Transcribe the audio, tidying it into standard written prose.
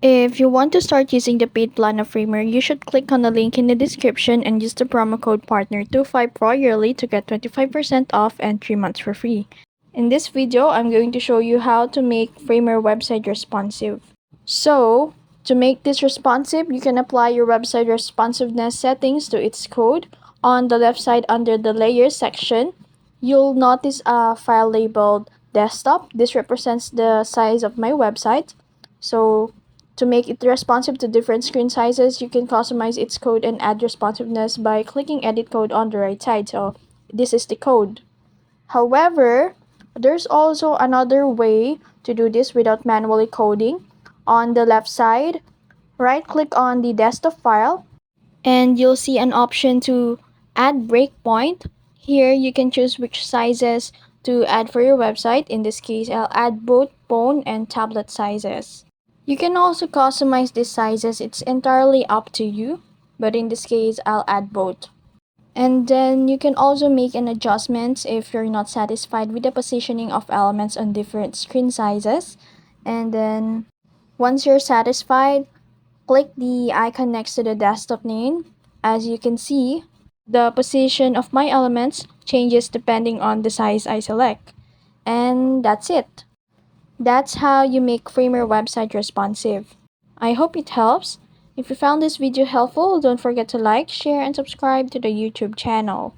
If you want to start using the paid plan of Framer, you should click on the link in the description and use the promo code PARTNER25 for yearly to get 25% off and 3 months for free. In this video, I'm going to show you how to make Framer website responsive. So, to make this responsive, you can apply your website responsiveness settings to its code. On the left side under the Layers section, you'll notice a file labeled desktop. This represents the size of my website. So, to make it responsive to different screen sizes, you can customize its code and add responsiveness by clicking Edit Code on the right side. So, this is the code. However, there's also another way to do this without manually coding. On the left side, right-click on the desktop file, and you'll see an option to add breakpoint. Here, you can choose which sizes to add for your website. In this case, I'll add both phone and tablet sizes. You can also customize these sizes. It's entirely up to you, but in this case, I'll add both. And then you can also make an adjustment if you're not satisfied with the positioning of elements on different screen sizes. And then once you're satisfied, click the icon next to the desktop name. As you can see, the position of my elements changes depending on the size I select. And that's it. That's how you make Framer website responsive. I hope it helps. If you found this video helpful, don't forget to like, share, and subscribe to the YouTube channel.